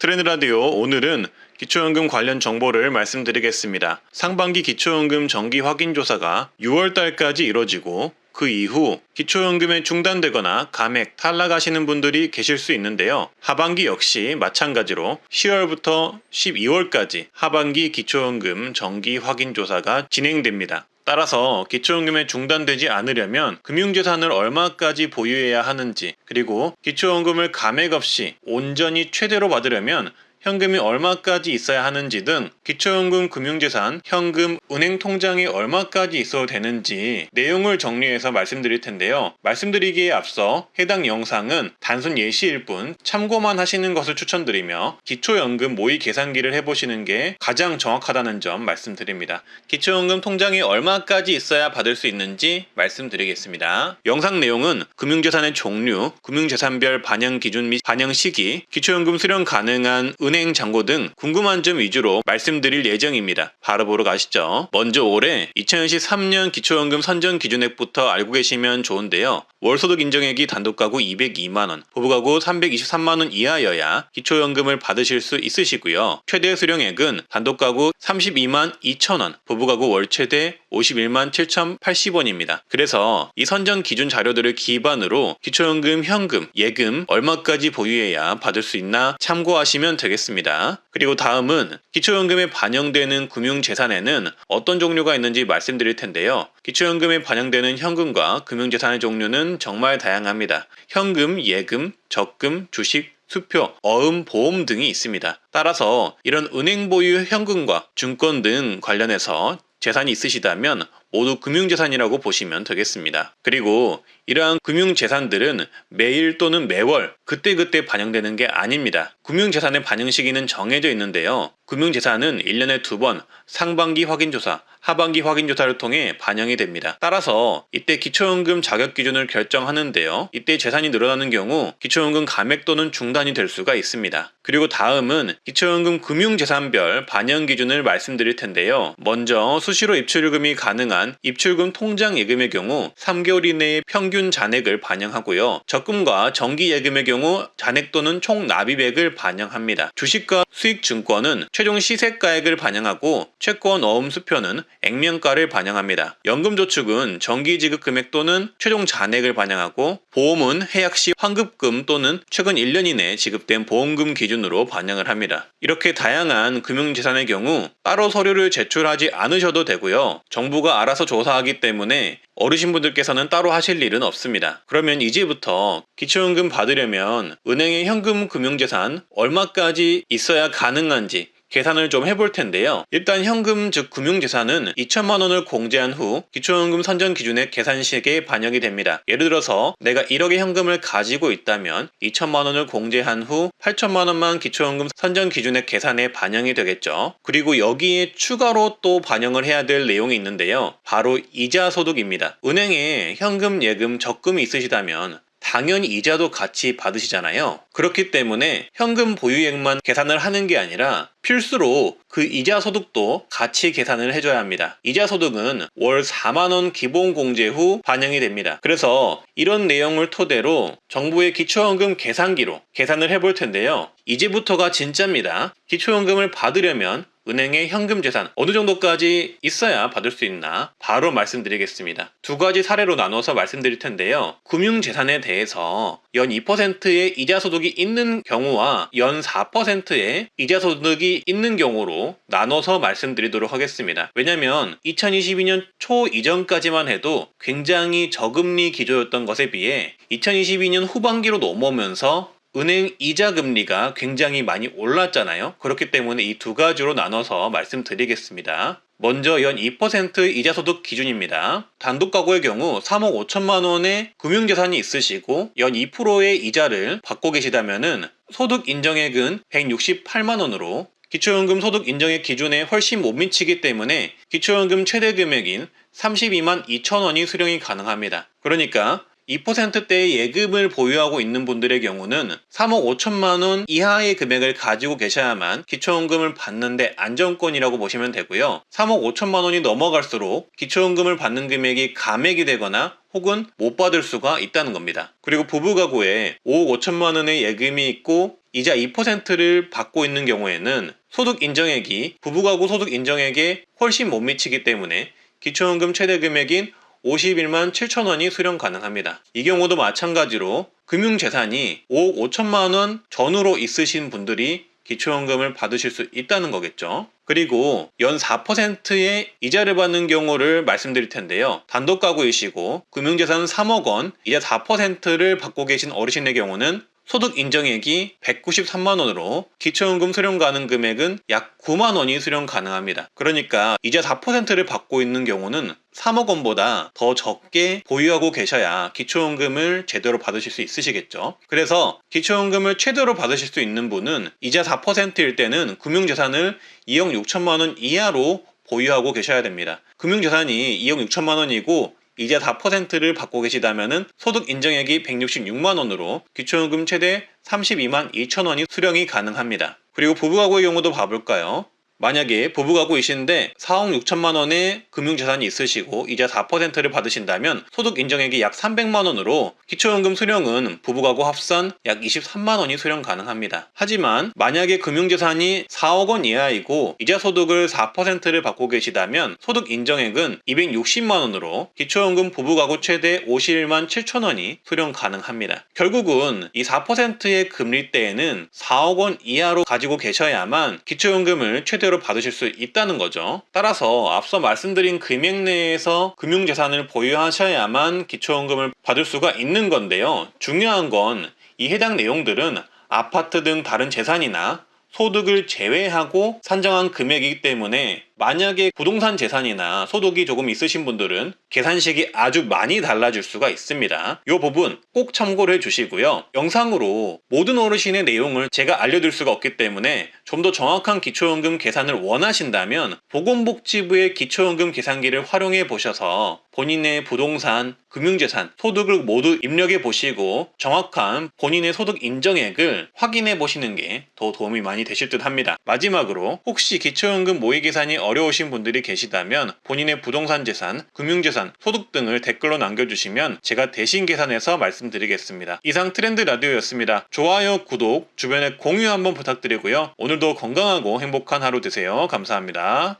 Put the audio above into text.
트렌드라디오 오늘은 기초연금 관련 정보를 말씀드리겠습니다. 상반기 기초연금 정기 확인조사가 6월달까지 이뤄지고 그 이후 기초연금에 중단되거나 감액, 탈락하시는 분들이 계실 수 있는데요. 하반기 역시 마찬가지로 10월부터 12월까지 하반기 기초연금 정기 확인조사가 진행됩니다. 따라서 기초연금에 중단되지 않으려면 금융재산을 얼마까지 보유해야 하는지, 그리고 기초연금을 감액 없이 온전히 최대로 받으려면 현금이 얼마까지 있어야 하는지 등 기초연금 금융재산, 현금, 은행 통장에 얼마까지 있어도 되는지 내용을 정리해서 말씀드릴 텐데요. 말씀드리기에 앞서 해당 영상은 단순 예시일 뿐 참고만 하시는 것을 추천드리며 기초연금 모의 계산기를 해보시는 게 가장 정확하다는 점 말씀드립니다. 기초연금 통장에 얼마까지 있어야 받을 수 있는지 말씀드리겠습니다. 영상 내용은 금융재산의 종류, 금융재산별 반영 기준 및 반영 시기, 기초연금 수령 가능한 은행 잔고 등 궁금한 점 위주로 말씀드릴 예정입니다. 바로 보러 가시죠. 먼저 올해 2023년 기초연금 선정 기준액부터 알고 계시면 좋은데요. 월소득 인정액이 단독가구 202만원, 부부가구 323만원 이하여야 기초연금을 받으실 수 있으시고요. 최대 수령액은 단독가구 32만 2천원, 부부가구 월최대 51만 7,080원입니다. 그래서 이 선정 기준 자료들을 기반으로 기초연금, 현금, 예금 얼마까지 보유해야 받을 수 있나 참고하시면 되겠습니다. 그리고 다음은 기초연금에 반영되는 금융재산에는 어떤 종류가 있는지 말씀드릴 텐데요. 기초연금에 반영되는 현금과 금융재산의 종류는 정말 다양합니다. 현금, 예금, 적금, 주식, 수표, 어음, 보험 등이 있습니다. 따라서 이런 은행 보유 현금과 증권 등 관련해서 재산이 있으시다면 모두 금융재산이라고 보시면 되겠습니다. 그리고 이러한 금융재산들은 매일 또는 매월 그때그때 반영되는 게 아닙니다. 금융재산의 반영 시기는 정해져 있는데요. 금융재산은 1년에 2번 상반기 확인조사, 하반기 확인조사를 통해 반영이 됩니다. 따라서 이때 기초연금 자격 기준을 결정하는데요. 이때 재산이 늘어나는 경우 기초연금 감액 또는 중단이 될 수가 있습니다. 그리고 다음은 기초연금 금융재산별 반영 기준을 말씀드릴 텐데요. 먼저 수시로 입출금이 가능한 입출금 통장 예금의 경우 3개월 이내에 평균 잔액을 반영하고요. 적금과 정기 예금의 경우 잔액 또는 총 납입액을 반영합니다. 주식과 수익증권은 최종 시세가액을 반영하고 채권 어음 수표는 액면가를 반영합니다. 연금저축은 정기지급 금액 또는 최종 잔액을 반영하고 보험은 해약 시 환급금 또는 최근 1년 이내 지급된 보험금 기준으로 반영을 합니다. 이렇게 다양한 금융재산의 경우 따로 서류를 제출하지 않으셔도 되고요. 정부가 알아서 조사하기 때문에 어르신분들께서는 따로 하실 일은 없습니다. 그러면 이제부터 기초연금 받으려면 은행의 현금 금융재산 얼마까지 있어야 가능한지 계산을 좀 해볼 텐데요. 일단 현금 즉 금융재산은 2천만 원을 공제한 후 기초연금 선정 기준의 계산식에 반영이 됩니다. 예를 들어서 내가 1억의 현금을 가지고 있다면 2천만 원을 공제한 후 8천만 원만 기초연금 선정 기준의 계산에 반영이 되겠죠. 그리고 여기에 추가로 또 반영을 해야 될 내용이 있는데요. 바로 이자 소득입니다. 은행에 현금, 예금, 적금이 있으시다면 당연히 이자도 같이 받으시잖아요. 그렇기 때문에 현금 보유액만 계산을 하는 게 아니라 필수로 그 이자 소득도 같이 계산을 해줘야 합니다. 이자 소득은 월 4만원 기본 공제 후 반영이 됩니다. 그래서 이런 내용을 토대로 정부의 기초연금 계산기로 계산을 해볼 텐데요. 이제부터가 진짜입니다. 기초연금을 받으려면 은행의 현금 재산 어느 정도까지 있어야 받을 수 있나 바로 말씀드리겠습니다. 두 가지 사례로 나눠서 말씀드릴 텐데요. 금융재산에 대해서 연 2%의 이자소득이 있는 경우와 연 4%의 이자소득이 있는 경우로 나눠서 말씀드리도록 하겠습니다. 왜냐하면 2022년 초 이전까지만 해도 굉장히 저금리 기조였던 것에 비해 2022년 후반기로 넘어오면서 은행 이자 금리가 굉장히 많이 올랐잖아요. 그렇기 때문에 이 두 가지로 나눠서 말씀드리겠습니다. 먼저 연 2% 이자소득 기준입니다. 단독가구의 경우 3억 5천만 원의 금융재산이 있으시고 연 2%의 이자를 받고 계시다면 소득 인정액은 168만 원으로 기초연금 소득 인정액 기준에 훨씬 못 미치기 때문에 기초연금 최대 금액인 32만 2천 원이 수령이 가능합니다. 그러니까 2%대의 예금을 보유하고 있는 분들의 경우는 3억 5천만 원 이하의 금액을 가지고 계셔야만 기초연금을 받는데 안정권이라고 보시면 되고요. 3억 5천만 원이 넘어갈수록 기초연금을 받는 금액이 감액이 되거나 혹은 못 받을 수가 있다는 겁니다. 그리고 부부가구에 5억 5천만 원의 예금이 있고 이자 2%를 받고 있는 경우에는 소득 인정액이 부부가구 소득 인정액에 훨씬 못 미치기 때문에 기초연금 최대 금액인 51만 7천 원이 수령 가능합니다. 이 경우도 마찬가지로 금융재산이 5억 5천만 원 전후로 있으신 분들이 기초연금을 받으실 수 있다는 거겠죠. 그리고 연 4%의 이자를 받는 경우를 말씀드릴 텐데요. 단독가구이시고 금융재산 3억 원, 이자 4%를 받고 계신 어르신의 경우는 소득 인정액이 193만 원으로 기초연금 수령 가능 금액은 약 9만 원이 수령 가능합니다. 그러니까 이자 4%를 받고 있는 경우는 3억 원보다 더 적게 보유하고 계셔야 기초연금을 제대로 받으실 수 있으시겠죠. 그래서 기초연금을 최대로 받으실 수 있는 분은 이자 4%일 때는 금융재산을 2억 6천만 원 이하로 보유하고 계셔야 됩니다. 금융재산이 2억 6천만 원이고 이자 4%를 받고 계시다면 소득 인정액이 166만 원으로 기초연금 최대 32만 2천 원이 수령이 가능합니다. 그리고 부부가구의 경우도 봐볼까요? 만약에 부부가구이신데 4억 6천만 원의 금융재산이 있으시고 이자 4%를 받으신다면 소득 인정액이 약 300만 원으로 기초연금 수령은 부부가구 합산 약 23만 원이 수령 가능합니다. 하지만 만약에 금융재산이 4억 원 이하이고 이자 소득을 4%를 받고 계시다면 소득 인정액은 260만 원으로 기초연금 부부가구 최대 51만 7천 원이 수령 가능합니다. 결국은 이 4%의 금리대에는 4억 원 이하로 가지고 계셔야만 기초연금을 최대로 받으실 수 있다는 거죠. 따라서 앞서 말씀드린 금액 내에서 금융재산을 보유하셔야만 기초연금을 받을 수가 있는 건데요. 중요한 건 이 해당 내용들은 아파트 등 다른 재산이나 소득을 제외하고 산정한 금액이기 때문에 만약에 부동산 재산이나 소득이 조금 있으신 분들은 계산식이 아주 많이 달라질 수가 있습니다. 이 부분 꼭 참고를 해주시고요. 영상으로 모든 어르신의 내용을 제가 알려드릴 수가 없기 때문에 좀 더 정확한 기초연금 계산을 원하신다면 보건복지부의 기초연금 계산기를 활용해 보셔서 본인의 부동산, 금융재산, 소득을 모두 입력해 보시고 정확한 본인의 소득 인정액을 확인해 보시는 게 더 도움이 많이 되실 듯 합니다. 마지막으로 혹시 기초연금 모의 계산이 어려우신 분들이 계시다면 본인의 부동산 재산, 금융재산, 소득 등을 댓글로 남겨주시면 제가 대신 계산해서 말씀드리겠습니다. 이상 트렌드 라디오였습니다. 좋아요, 구독, 주변에 공유 한번 부탁드리고요. 오늘도 건강하고 행복한 하루 되세요. 감사합니다.